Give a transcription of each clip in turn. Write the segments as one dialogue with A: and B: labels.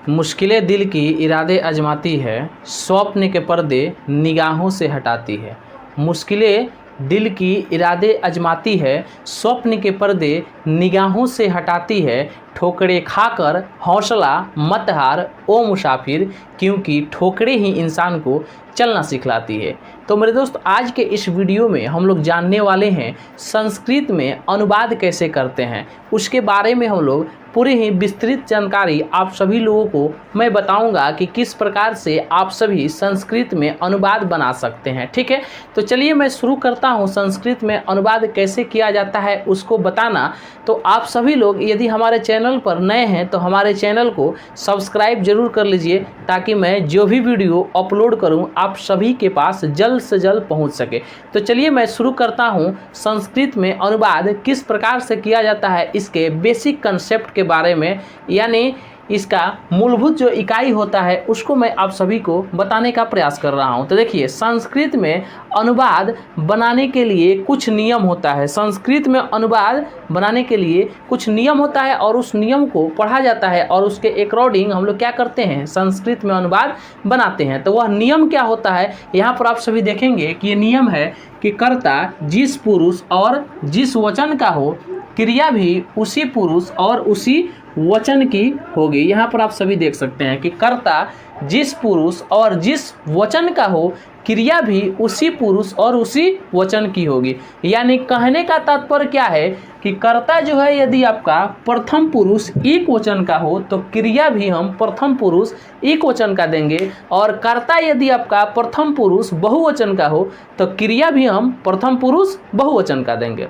A: मुश्किलें दिल की इरादे आजमाती है, स्वप्न के पर्दे निगाहों से हटाती है। मुश्किलें दिल की इरादे आजमाती है, स्वप्न के पर्दे निगाहों से हटाती है। ठोकरें खाकर हौसला मत हार ओ मुसाफिर, क्योंकि ठोकरें ही इंसान को चलना सिखलाती है। तो मेरे दोस्त, आज के इस वीडियो में हम लोग जानने वाले हैं संस्कृत में अनुवाद कैसे करते हैं। उसके बारे में हम लोग पूरी ही विस्तृत जानकारी आप सभी लोगों को मैं बताऊंगा कि किस प्रकार से आप सभी संस्कृत में अनुवाद बना सकते हैं। ठीक है, तो चलिए मैं शुरू करता हूं संस्कृत में अनुवाद कैसे किया जाता है उसको बताना। तो आप सभी लोग यदि हमारे चैनल पर नए हैं तो हमारे चैनल को सब्सक्राइब जरूर कर लीजिए, ताकि मैं जो भी वीडियो अपलोड करूं आप सभी के पास जल्द से जल्द पहुंच सके। तो चलिए मैं शुरू करता हूं संस्कृत में अनुवाद किस प्रकार से किया जाता है, इसके बेसिक कंसेप्ट के बारे में, यानी इसका मूलभूत जो इकाई होता है उसको मैं आप सभी को बताने का प्रयास कर रहा हूं। तो देखिए, संस्कृत में अनुवाद बनाने के लिए कुछ नियम होता है। संस्कृत में अनुवाद बनाने के लिए कुछ नियम होता है और उस नियम को पढ़ा जाता है और उसके अकॉर्डिंग हम लोग क्या करते हैं, संस्कृत में अनुवाद बनाते हैं। तो वह नियम क्या होता है, यहाँ पर आप सभी देखेंगे कि ये नियम है कि कर्ता जिस पुरुष और जिस वचन का हो, क्रिया भी उसी पुरुष और उसी वचन की होगी। यहाँ पर आप सभी देख सकते हैं कि कर्ता जिस पुरुष और जिस वचन का हो, क्रिया भी उसी पुरुष और उसी वचन की होगी। यानी कहने का तात्पर्य क्या है कि कर्ता जो है यदि आपका प्रथम पुरुष एक वचन का हो तो क्रिया भी हम प्रथम पुरुष एक वचन का देंगे, और कर्ता यदि आपका प्रथम पुरुष बहुवचन का हो तो क्रिया भी हम प्रथम पुरुष बहुवचन का देंगे।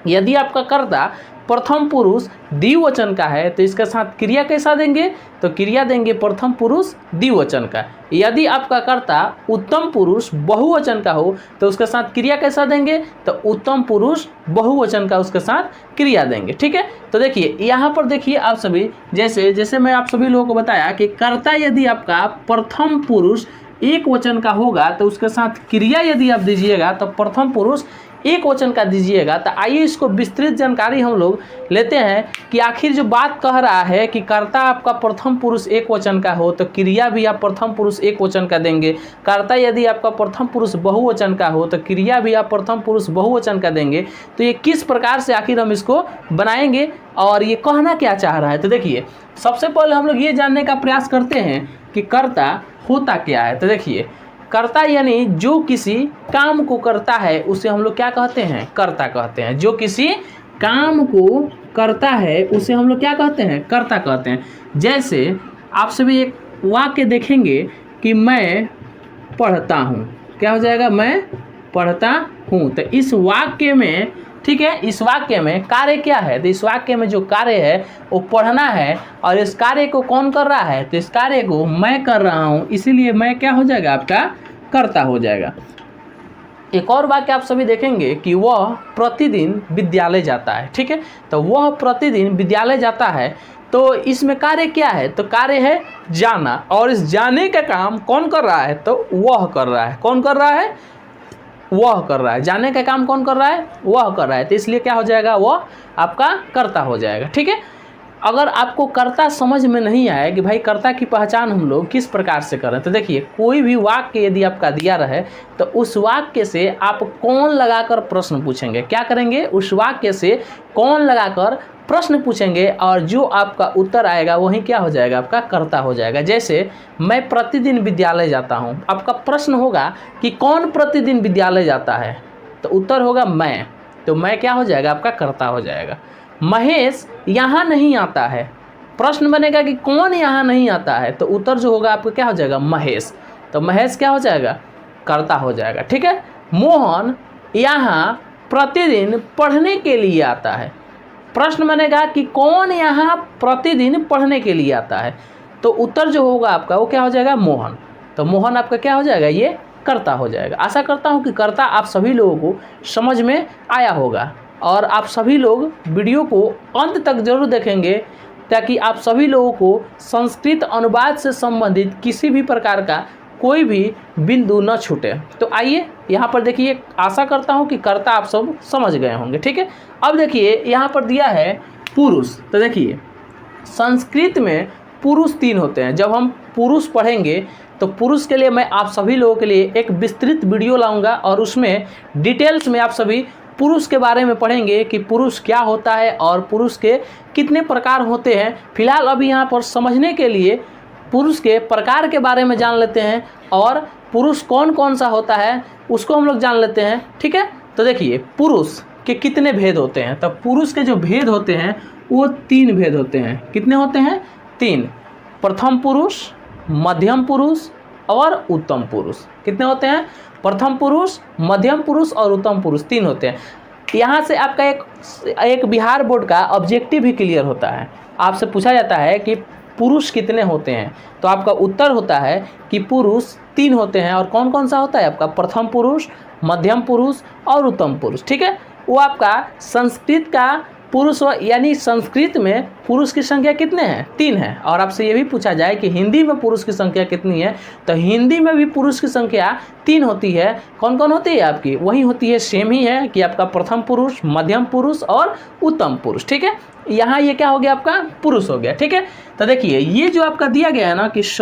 A: यदि आपका कर्ता प्रथम पुरुष द्विवचन का है तो इसके साथ क्रिया कैसा देंगे, तो क्रिया देंगे प्रथम पुरुष द्विवचन का। यदि आपका कर्ता उत्तम पुरुष बहुवचन का हो तो उसके साथ क्रिया कैसा देंगे, तो उत्तम पुरुष बहुवचन का उसके साथ क्रिया देंगे। ठीक है, तो देखिए यहाँ पर देखिए आप सभी, जैसे जैसे मैं आप सभी लोगों को बताया कि कर्ता यदि आपका प्रथम पुरुष एक वचन का होगा तो उसके साथ क्रिया यदि आप दीजिएगा तो प्रथम पुरुष एक वचन का दीजिएगा। तो आइए इसको विस्तृत जानकारी हम लोग लेते हैं कि आखिर जो बात कह रहा है कि कर्ता आपका प्रथम पुरुष एक वचन का हो तो क्रिया भी आप प्रथम पुरुष एक वचन का देंगे। कर्ता यदि आपका प्रथम पुरुष बहुवचन का हो तो क्रिया भी आप प्रथम पुरुष बहुवचन का देंगे। तो ये किस प्रकार से आखिर हम इसको बनाएंगे और ये कहना क्या चाह रहा है, तो देखिए सबसे पहले हम लोग ये जानने का प्रयास करते हैं कि कर्ता होता क्या है। तो देखिए, कर्ता यानी जो किसी काम को करता है उसे हम लोग क्या कहते हैं, कर्ता कहते हैं। जो किसी काम को करता है उसे हम लोग क्या कहते हैं, कर्ता कहते हैं। जैसे आप सभी एक वाक्य देखेंगे कि मैं पढ़ता हूँ, क्या हो जाएगा, मैं पढ़ता हूँ। तो इस वाक्य में, ठीक है, इस वाक्य में कार्य क्या है, तो इस वाक्य में जो कार्य है वो पढ़ना है, और इस कार्य को कौन कर रहा है, तो इस कार्य को मैं कर रहा हूँ, इसीलिए मैं क्या हो जाएगा, आपका कर्ता हो जाएगा। एक और वाक्य आप सभी देखेंगे कि वह प्रतिदिन विद्यालय जाता है। ठीक है, तो वह प्रतिदिन विद्यालय जाता है, तो इसमें कार्य क्या है, तो कार्य है जाना, और इस जाने का काम कौन कर रहा है, तो वह कर रहा है। कौन कर रहा है, वह कर रहा है। जाने का काम कौन कर रहा है, वह कर रहा है, तो इसलिए क्या हो जाएगा, वह आपका कर्ता हो जाएगा। ठीक है, अगर आपको कर्ता समझ में नहीं आए कि भाई कर्ता की पहचान हम लोग किस प्रकार से करें, तो देखिए कोई भी वाक्य यदि आपका दिया रहे तो उस वाक्य से आप कौन लगाकर प्रश्न पूछेंगे, क्या करेंगे, उस वाक्य से कौन लगाकर प्रश्न पूछेंगे, और जो आपका उत्तर आएगा वही क्या हो जाएगा, आपका कर्ता हो जाएगा। जैसे मैं प्रतिदिन विद्यालय जाता हूँ, आपका प्रश्न होगा कि कौन प्रतिदिन विद्यालय जाता है, तो उत्तर होगा मैं, तो मैं क्या हो जाएगा, आपका कर्ता हो जाएगा। महेश यहाँ नहीं आता है, प्रश्न बनेगा कि कौन यहाँ नहीं आता है, तो उत्तर जो होगा आपका क्या हो जाएगा, महेश, तो महेश क्या हो जाएगा, कर्ता हो जाएगा। ठीक है, मोहन यहाँ प्रतिदिन पढ़ने के लिए आता है, प्रश्न बनेगा कि कौन यहाँ प्रतिदिन पढ़ने के लिए आता है, तो उत्तर जो होगा आपका वो क्या हो जाएगा, मोहन, तो मोहन आपका क्या हो जाएगा, ये कर्ता हो जाएगा। आशा करता हूँ कि कर्ता आप सभी लोगों को समझ में आया होगा, और आप सभी लोग वीडियो को अंत तक जरूर देखेंगे ताकि आप सभी लोगों को संस्कृत अनुवाद से संबंधित किसी भी प्रकार का कोई भी बिंदु न छूटे। तो आइए यहाँ पर देखिए, आशा करता हूँ कि कर्ता आप सब समझ गए होंगे। ठीक है, अब देखिए यहाँ पर दिया है पुरुष, तो देखिए संस्कृत में पुरुष 3 होते हैं। जब हम पुरुष पढ़ेंगे तो पुरुष के लिए मैं आप सभी लोगों के लिए एक विस्तृत वीडियो लाऊंगा और उसमें डिटेल्स में आप सभी पुरुष के बारे में पढ़ेंगे कि पुरुष क्या होता है और पुरुष के कितने प्रकार होते हैं। फिलहाल अभी यहाँ पर समझने के लिए पुरुष के प्रकार के बारे में जान लेते हैं और पुरुष कौन कौन सा होता है उसको हम लोग जान लेते हैं, ठीक है। तो देखिए पुरुष के कितने भेद होते हैं। तो पुरुष के जो भेद होते हैं वो 3 भेद होते हैं। कितने होते हैं? 3। प्रथम पुरुष, मध्यम पुरुष और उत्तम पुरुष। कितने होते हैं? प्रथम पुरुष, मध्यम पुरुष और उत्तम पुरुष 3 होते हैं। यहाँ से आपका एक बिहार बोर्ड का ऑब्जेक्टिव भी क्लियर होता है। आपसे पूछा जाता है कि पुरुष कितने होते हैं, तो आपका उत्तर होता है कि पुरुष 3 होते हैं। और कौन कौन सा होता है? आपका प्रथम पुरुष, मध्यम पुरुष और उत्तम पुरुष, ठीक है। वो आपका संस्कृत का पुरुष यानी संस्कृत में पुरुष की संख्या कितने हैं? 3 है। और आपसे ये भी पूछा जाए कि हिंदी में पुरुष की संख्या कितनी है, तो हिंदी में भी पुरुष की संख्या 3 होती है। कौन कौन होती है आपकी? वही होती है, सेम ही है कि आपका प्रथम पुरुष, मध्यम पुरुष और उत्तम पुरुष, ठीक है। यहाँ ये क्या हो गया? आपका पुरुष हो गया, ठीक है। तो देखिए ये जो आपका दिया गया है ना कि स,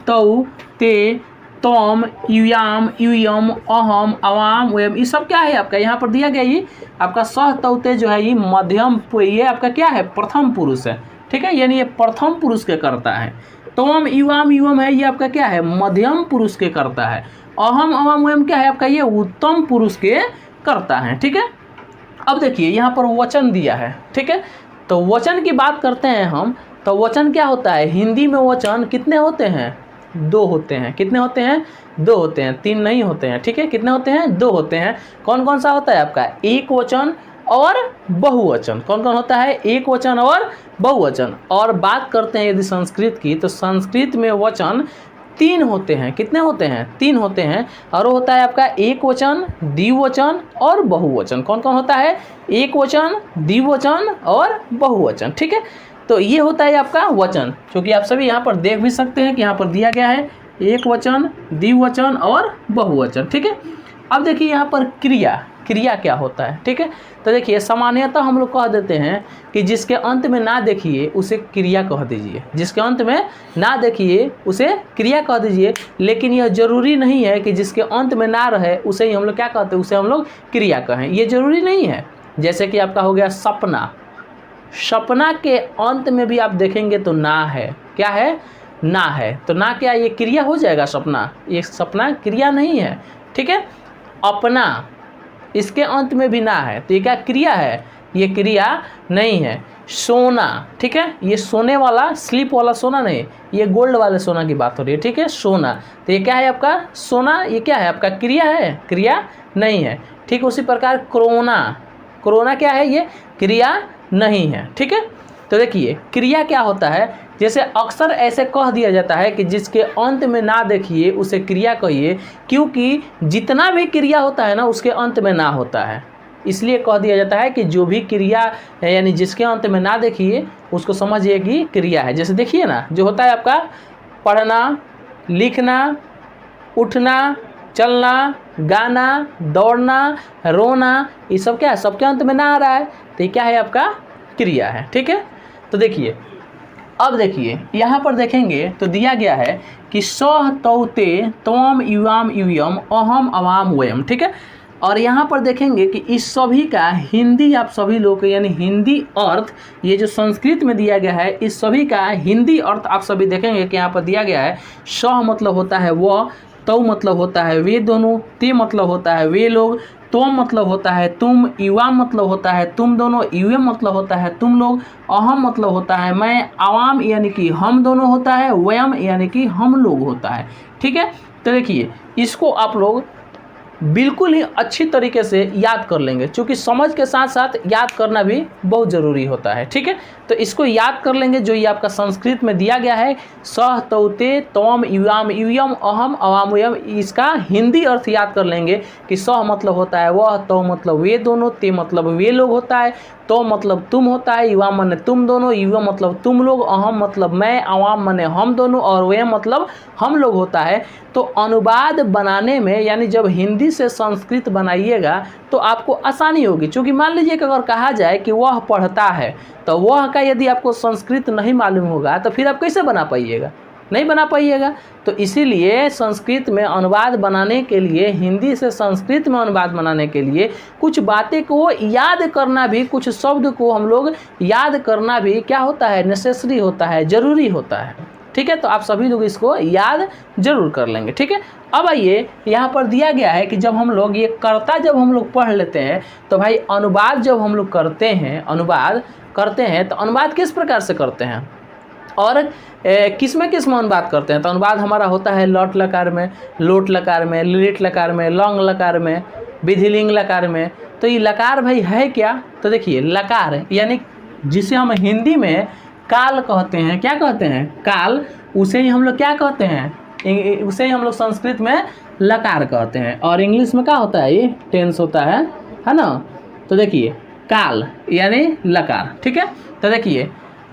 A: तौ, ते, तोम, युयाम, युयम, अहम, अवाम, वयम, ये सब क्या है आपका यहाँ पर दिया गया। ये आपका सह, तौते जो है ये मध्यम, ये आपका क्या है? प्रथम पुरुष है, ठीक है। यानी ये प्रथम पुरुष के करता है। तोम, युवाम, युवम है ये आपका क्या है? मध्यम पुरुष के करता है। अहम, अवाम, वयम क्या है आपका? ये उत्तम पुरुष के करता है, ठीक है। अब देखिए यहाँ पर वचन दिया है, ठीक है। तो वचन की बात करते हैं हम, तो वचन क्या होता है? हिंदी में वचन कितने होते हैं? 2 होते हैं। कितने होते हैं? 2 होते हैं, 3 नहीं होते हैं, ठीक है। कितने होते हैं? 2 होते हैं। कौन कौन सा होता है आपका? एक वचन और बहुवचन। कौन कौन होता है? एक वचन और बहुवचन। और बात करते हैं यदि संस्कृत की, तो संस्कृत में वचन 3 होते हैं। कितने होते हैं? 3 होते हैं। और वो होता है आपका एक वचन, द्विवचन और बहुवचन। कौन कौन होता है? एक वचन, द्विवचन और बहुवचन, ठीक है। तो ये होता है आपका वचन, क्योंकि आप सभी यहाँ पर देख भी सकते हैं कि यहाँ पर दिया गया है एक वचन, द्विवचन और बहुवचन, ठीक है। अब देखिए यहाँ पर क्रिया, क्रिया क्या होता है, ठीक है। तो देखिए सामान्यतः हम लोग कह देते हैं कि जिसके अंत में ना देखिए उसे क्रिया कह दीजिए, जिसके अंत में ना देखिए उसे क्रिया कह दीजिए। लेकिन यह जरूरी नहीं है कि जिसके अंत में ना रहे उसे ही हम लोग क्या कहते हैं? उसे हम लोग क्रिया कहें, ये जरूरी नहीं है। जैसे कि आपका हो गया सपना, सपना के अंत में भी आप देखेंगे तो ना है। क्या है? ना है। तो ना क्या ये क्रिया हो जाएगा? सपना, ये सपना क्रिया नहीं है, ठीक है। अपना, इसके अंत में भी ना है, तो ये क्या क्रिया है? ये क्रिया नहीं है। सोना, ठीक है, ये सोने वाला, स्लीप वाला सोना नहीं, ये गोल्ड वाले सोना की बात हो रही है, ठीक है। सोना, तो ये क्या है आपका? सोना, ये क्या है आपका? क्रिया है? क्रिया नहीं है, ठीक। उसी प्रकार कोरोना, कोरोना क्या है? ये क्रिया नहीं है, ठीक है। तो देखिए क्रिया क्या होता है, जैसे अक्सर ऐसे कह दिया जाता है कि जिसके अंत में ना देखिए उसे क्रिया कहिए, क्योंकि जितना भी क्रिया होता है ना उसके अंत में ना होता है। इसलिए कह दिया जाता है कि जो भी क्रिया है यानी जिसके अंत में ना देखिए उसको समझिए कि क्रिया है। जैसे देखिए ना, जो होता है आपका पढ़ना, लिखना, उठना, चलना, गाना, दौड़ना, रोना, ये सब क्या है? सबके अंत में ना आ रहा है, तो ये क्या है? आपका क्रिया है, ठीक है। तो देखिए अब देखिए यहाँ पर देखेंगे तो दिया गया है कि सह, तौ, ते, त्वम, युवाम, युयम, अहम, अवाम, वयम, ठीक है। और यहाँ पर देखेंगे कि इस सभी का हिंदी आप सभी लोग यानी हिंदी अर्थ, ये जो संस्कृत में दिया गया है इस सभी का हिंदी अर्थ आप सभी देखेंगे कि यहाँ पर दिया गया है। सह मतलब होता है वह, तौ मतलब होता है वे दोनों, ते मतलब होता है वे लोग, तुम मतलब होता है तुम, युवा मतलब होता है तुम दोनों, युवम मतलब होता है तुम लोग, अहम मतलब होता है मैं, अवाम यानी कि हम दोनों होता है, वयम यानी कि हम लोग होता है, ठीक है। तो देखिए इसको आप लोग बिल्कुल ही अच्छी तरीके से याद कर लेंगे, क्योंकि समझ के साथ साथ याद करना भी बहुत ज़रूरी होता है, ठीक है। तो इसको याद कर लेंगे जो ये आपका संस्कृत में दिया गया है, सह, तौ, ते, त्वम, युवाम, युयम, अहम, अवाम, वयम, इसका हिंदी अर्थ याद कर लेंगे कि सह मतलब होता है वह, तौ मतलब वे दोनों, ते मतलब वे लोग होता है, तो मतलब तुम होता है, युवा माने तुम दोनों, युवा मतलब तुम लोग, अहम मतलब मैं, अवाम माने हम दोनों और वयम मतलब हम लोग होता है। तो अनुवाद बनाने में यानी जब हिंदी हिंदी से संस्कृत बनाइएगा तो आपको आसानी होगी। क्योंकि मान लीजिए कि अगर कहा जाए कि वह पढ़ता है, तो वह का यदि आपको संस्कृत नहीं मालूम होगा तो फिर आप कैसे बना पाइएगा, नहीं बना पाइएगा। तो इसीलिए संस्कृत में अनुवाद बनाने के लिए, हिंदी से संस्कृत में अनुवाद बनाने के लिए कुछ बातें को याद करना भी, कुछ शब्द को हम लोग याद करना भी क्या होता है, नेसेसरी होता है, ज़रूरी होता है। ठीक है, तो आप सभी लोग इसको याद जरूर कर लेंगे। ठीक है, अब आइए यहाँ पर दिया गया है कि जब हम लोग ये कर्ता जब हम लोग पढ़ लेते हैं तो भाई अनुवाद जब हम लोग करते हैं, अनुवाद करते हैं तो अनुवाद किस प्रकार से करते हैं और किस में अनुवाद करते हैं। तो अनुवाद हमारा होता है लट लकार में, लोट लकार में, लिट लकार में, लौंग लकार में, विधिलिंग लकार में। तो ये लकार भाई है क्या, तो देखिए लकार यानी जिसे हम हिंदी में काल कहते हैं, क्या कहते हैं, काल, उसे ही हम लोग क्या कहते हैं, उसे ही हम लोग संस्कृत में लकार कहते हैं। और इंग्लिश में क्या होता है, ये टेंस होता है ना। तो देखिए काल यानी लकार। ठीक है, तो देखिए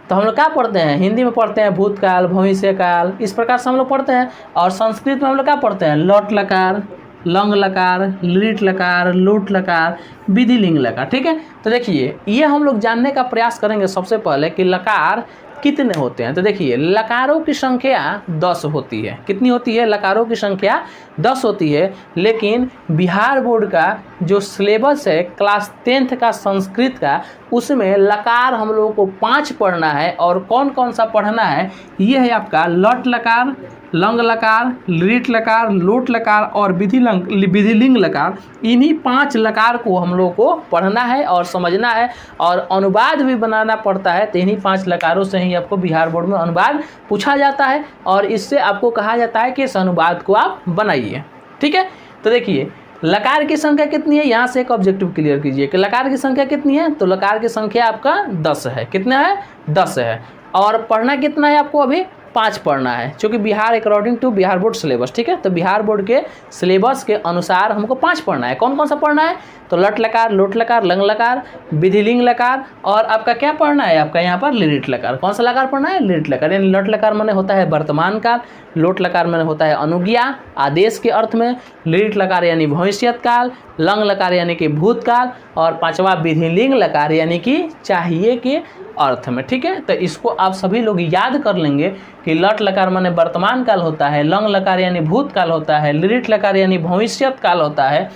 A: तो हम लोग क्या पढ़ते हैं, हिंदी में पढ़ते हैं भूतकाल, भविष्यकाल, इस प्रकार से हम लोग पढ़ते हैं। और संस्कृत में हम लोग क्या पढ़ते हैं, लट लकार, लंग लकार, लिट लकार, लोट लकार, विधिलिंग लकार। ठीक है, तो देखिए ये हम लोग जानने का प्रयास करेंगे सबसे पहले कि लकार कितने होते हैं। तो देखिए लकारों की संख्या 10 होती है। कितनी होती है, लकारों की संख्या 10 होती है। लेकिन बिहार बोर्ड का जो सिलेबस है क्लास 10th का संस्कृत का, उसमें लकार हम लोगों को 5 पढ़ना है। और कौन कौन सा पढ़ना है, ये है आपका लट लकार, लंग लकार, लिट लकार, लोट लकार और विधिलिंग लकार। इन्हीं 5 लकार को हम लोग को पढ़ना है और समझना है और अनुवाद भी बनाना पड़ता है। तो इन्हीं 5 लकारों से ही आपको बिहार बोर्ड में अनुवाद पूछा जाता है और इससे आपको कहा जाता है कि इस अनुवाद को आप बनाइए। ठीक है, तो देखिए लकार की संख्या कितनी है, यहाँ से एक ऑब्जेक्टिव क्लियर कीजिए कि लकार की संख्या कितनी है। तो लकार की संख्या आपका 10 है। कितना है, 10 है। और पढ़ना कितना है आपको, अभी 5 पढ़ना है, क्योंकि Bihar according to Bihar board syllabus. ठीक है, तो बिहार बोर्ड के सिलेबस के अनुसार हमको 5 पढ़ना है। कौन कौन सा पढ़ना है, तो लट लकार, लोट लकार, लंग लकार, विधिलिंग लकार और आपका क्या पढ़ना है, आपका यहाँ पर लिट लकार। कौन सा लकार पढ़ना है, लिट लकार। यानी लट लकार माने होता है वर्तमान काल, लोट लकार माने होता है अनुज्ञा, आदेश के अर्थ में, लिट लकार यानी भविष्यत काल, लंग लकार यानी कि भूतकाल और 5वां विधिलिंग लकार यानी कि चाहिए के अर्थ में। ठीक है, तो इसको आप सभी लोग याद कर लेंगे कि लट लकार माने वर्तमान काल होता है, लंग लकार यानी भूतकाल होता है, लिट लकार यानी भविष्यत काल होता है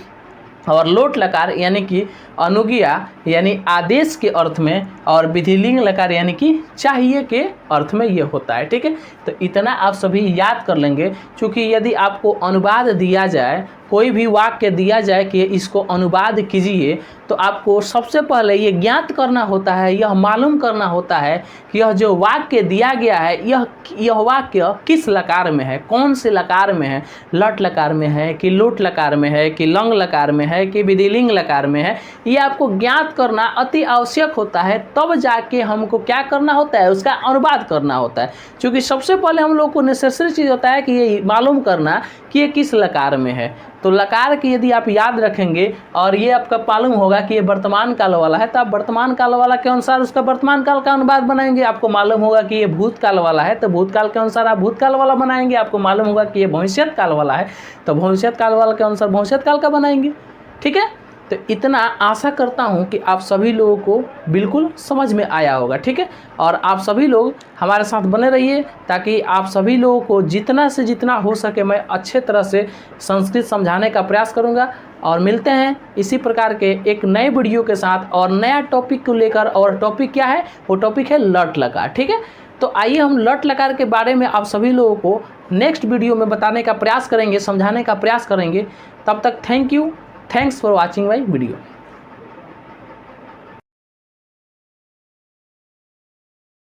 A: और लोट लकार यानी कि अनुज्ञा यानी आदेश के अर्थ में और विधिलिंग लकार यानी कि चाहिए के अर्थ में ये होता है। ठीक है, तो इतना आप सभी याद कर लेंगे। क्योंकि यदि आपको अनुवाद दिया जाए, कोई भी वाक्य दिया जाए कि इसको अनुवाद कीजिए, तो आपको सबसे पहले ये ज्ञात करना होता है, यह मालूम करना होता है कि यह जो वाक्य दिया गया है यह वाक्य किस लकार में है, कौन से लकार में है, लट लकार में है कि लोट लकार में है कि लंग लकार में है कि विधिलिंग लकार में है। ये आपको ज्ञात करना अति आवश्यक होता है, तब जाके हमको क्या करना होता है, उसका अनुवाद करना होता है। क्योंकि सबसे पहले हम लोग को नेसेसरी चीज़ होता है कि ये मालूम करना कि ये किस लकार में है। तो लकार की यदि आप याद रखेंगे और ये आपका मालूम होगा कि ये वर्तमान काल वाला है, तो आप वर्तमान काल वाला के अनुसार उसका वर्तमान काल का अनुवाद बनाएंगे। आपको मालूम होगा कि ये भूतकाल वाला है, तो भूतकाल के अनुसार आप भूतकाल वाला बनाएंगे। आपको मालूम होगा कि ये भविष्यत काल वाला है, तो भविष्यत काल वाला के अनुसार भविष्यत काल का बनाएंगे। ठीक है, तो इतना आशा करता हूँ कि आप सभी लोगों को बिल्कुल समझ में आया होगा। ठीक है, और आप सभी लोग हमारे साथ बने रहिए ताकि आप सभी लोगों को जितना से जितना हो सके मैं अच्छे तरह से संस्कृत समझाने का प्रयास करूँगा। और मिलते हैं इसी प्रकार के एक नए वीडियो के साथ और नया टॉपिक को लेकर। और टॉपिक क्या है, वो टॉपिक है लट लकार। ठीक है, तो आइए हम लट लकार के बारे में आप सभी लोगों को नेक्स्ट वीडियो में बताने का प्रयास करेंगे, समझाने का प्रयास करेंगे। तब तक thank you, thanks for watching my video.